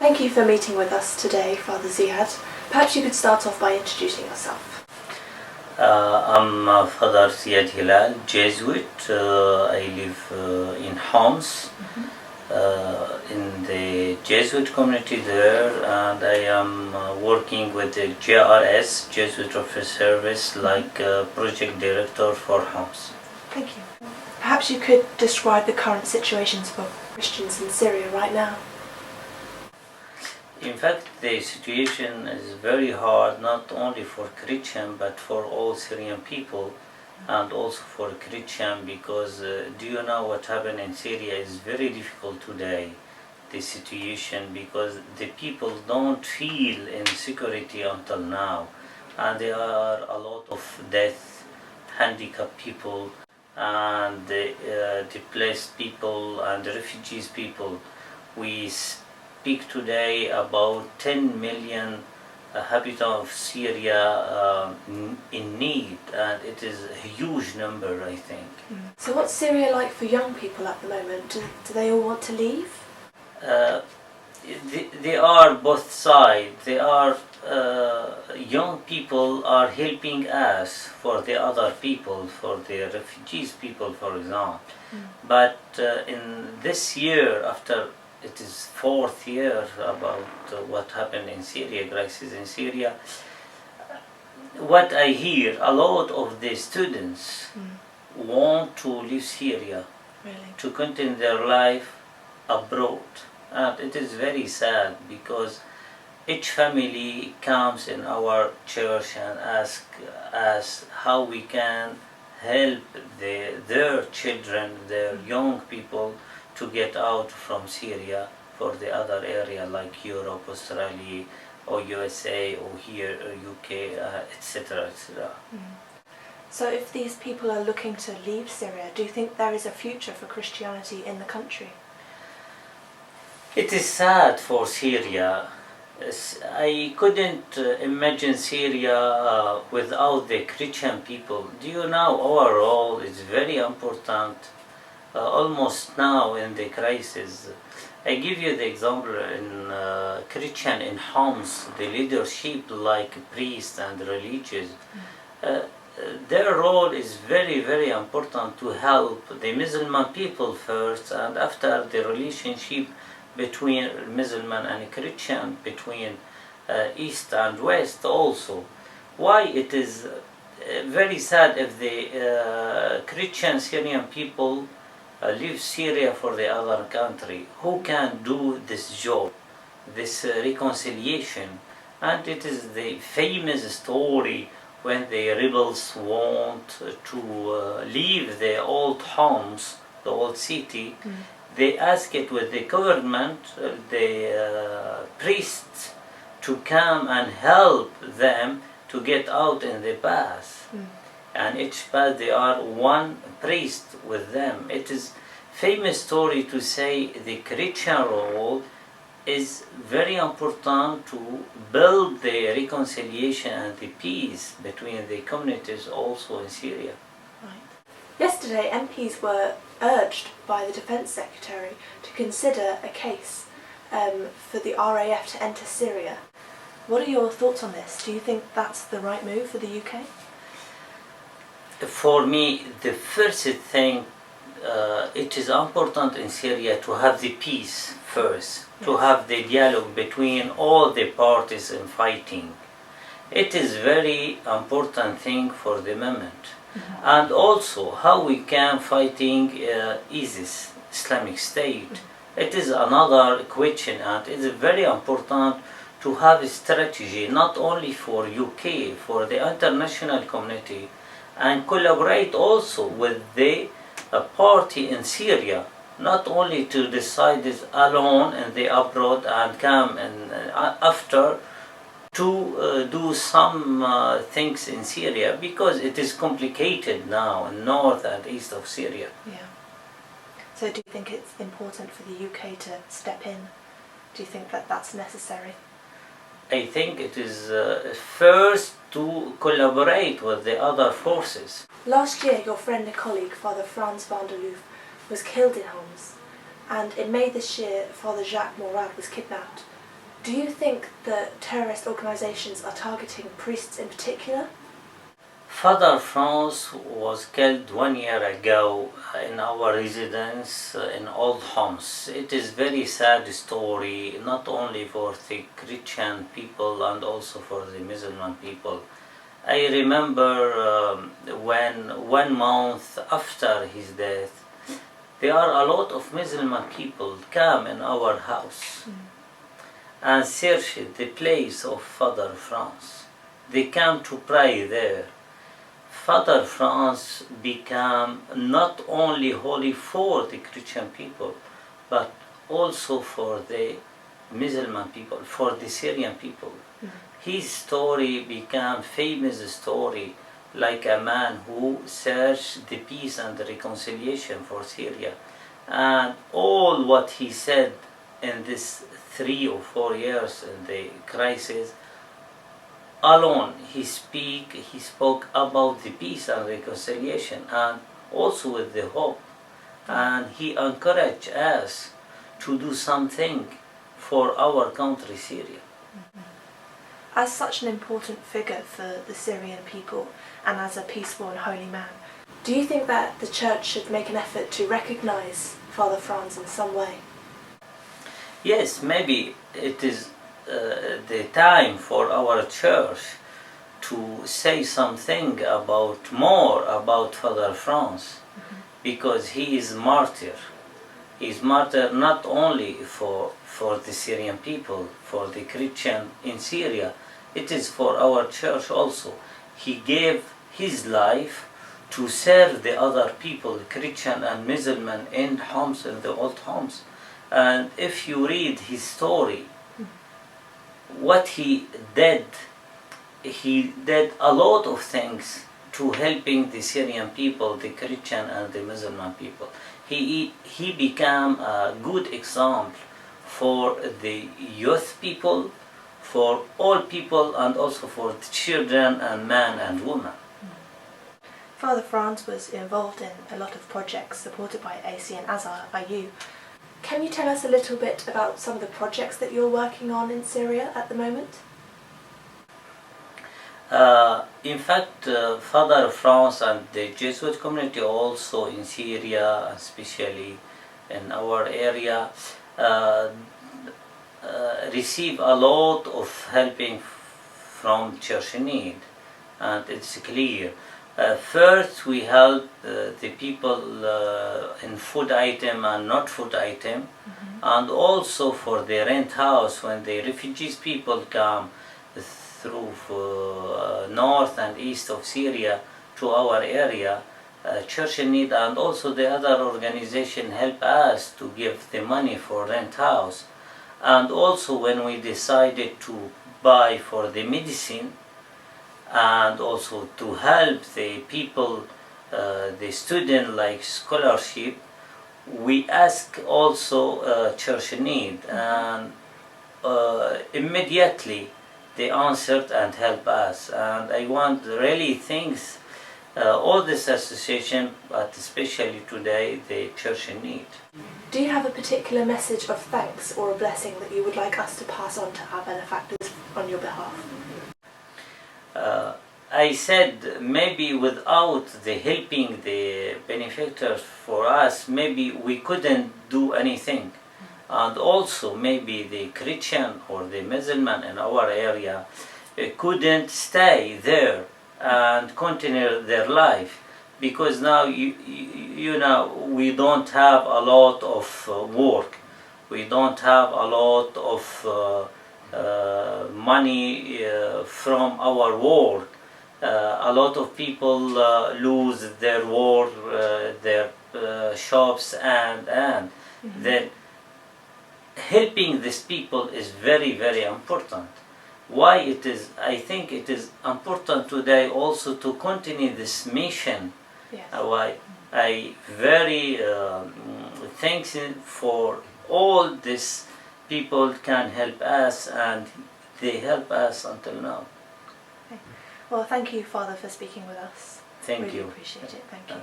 Thank you for meeting with us today, Fr Ziad. Perhaps you could start off by introducing yourself. I'm Fr Ziad Hilal, Jesuit. I live in Homs, in the Jesuit community there, and I am working with the JRS, Jesuit Reference Service, like project director for Homs. Thank you. Perhaps you could describe the current situations for Christians in Syria right now. In fact, the situation is very hard, not only for Christian, but for all Syrian people, and also for Christian, because do you know what happened in Syria is very difficult today, the situation, because the people don't feel insecurity until now, and there are a lot of death, handicapped people, and displaced people, and refugees people. We speak today about 10 million inhabitants of Syria in need, and it is a huge number, I think. So what's Syria like for young people at the moment? Do they all want to leave? They are both sides. They are young people are helping us for the other people, for the refugees people, for example. But in this year, after it is fourth year about what happened in Syria, crisis in Syria, what I hear, a lot of the students want to leave Syria, Really? to continue their life abroad. And it is very sad, because each family comes in our church and asks us how we can help their children, their young people, to get out from Syria for the other area like Europe, Australia, or USA, or here, or UK, etc., etc. So if these people are looking to leave Syria, do you think there is a future for Christianity in the country? It is sad for Syria. I couldn't imagine Syria without the Christian people. Do you know our role is very important? Almost now in the crisis. I give you the example in Christian in Homs, the leadership like priests and religious. Their role is very, very important to help the Muslim people first, and after the relationship between Muslim and Christian, between East and West also. Why it is very sad if the Christian Syrian people leave Syria for the other country. Who can do this job, this reconciliation? And it is the famous story when the rebels want to leave the old homes, the old city. They ask it with the government, the priests, to come and help them to get out in the path. And each path they are one priest with them. It is famous story to say the Christian role is very important to build the reconciliation and the peace between the communities also in Syria. Right. Yesterday, MPs were urged by the Defence Secretary to consider a case for the RAF to enter Syria. What are your thoughts on this? Do you think that's the right move for the UK? For me, the first thing, it is important in Syria to have the peace first, to have the dialogue between all the parties in fighting. It is very important thing for the moment. And also how we can fighting ISIS, Islamic State. It is another question, and it is very important to have a strategy not only for UK, for the international community, and collaborate also with the party in Syria, not only to decide this alone in the abroad and come and after to do some things in Syria, because it is complicated now in north and east of Syria. Yeah. So do you think it's important for the UK to step in? Do you think that that's necessary? I think it is first to collaborate with the other forces. Last year, your friend and colleague, Father Frans van der Loof, was killed in Homs, and in May this year, Father Jacques Morad was kidnapped. Do you think that terrorist organisations are targeting priests in particular? Father Franz was killed 1 year ago in our residence in Old Homs. It is very sad story, not only for the Christian people and also for the Muslim people. I remember when 1 month after his death, there are a lot of Muslim people come in our house and search the place of Father Franz. They come to pray there. Father Franz became not only holy for the Christian people, but also for the Muslim people, for the Syrian people. His story became famous story, like a man who searched the peace and the reconciliation for Syria. And all what he said in this 3 or 4 years in the crisis, alone he spoke about the peace and reconciliation, and also with the hope, and he encouraged us to do something for our country Syria. As such an important figure for the Syrian people and as a peaceful and holy man, do you think that the church should make an effort to recognise Father Franz in some way? Yes, maybe it is the time for our church to say something more about Father Franz, because he is martyr. He is martyr not only for the Syrian people, for the Christian in Syria, it is for our church also. He gave his life to serve the other people, Christian and Muslim, in Homs, in the old Homs. And if you read his story, what he did a lot of things to helping the Syrian people, the Christian and the Muslim people. He became a good example for the youth people, for all people, and also for the children and men and women. Father Franz was involved in a lot of projects supported by ACN, as are you. Can you tell us a little bit about some of the projects that you're working on in Syria at the moment? In fact, Father Franz and the Jesuit community also in Syria, especially in our area, receive a lot of helping from Church in Need, and it's clear. First, we help the people in food item and not food item, and also for the rent house when the refugees people come through north and east of Syria to our area. Church in Need and also the other organization help us to give the money for rent house, and also when we decided to buy for the medicine, and also to help the people, the student like scholarship, we ask also Church in Need, and immediately they answered and helped us. And I want really thanks all this association, but especially today the Church in Need. Do you have a particular message of thanks or a blessing that you would like us to pass on to our benefactors on your behalf? I said maybe without the helping the benefactors for us, maybe we couldn't do anything. And also maybe the Christian or the Muslim in our area couldn't stay there and continue their life, because now you know we don't have a lot of work, we don't have a lot of money from our work. A lot of people lose their work, their shops, and then helping these people is very, very important. Why it is? I think it is important today also to continue this mission. Yes. Why I very thankful for all these people can help us, and they help us until now. Okay. Well, thank you, Father, for speaking with us. Thank really you. Appreciate it. Thank you.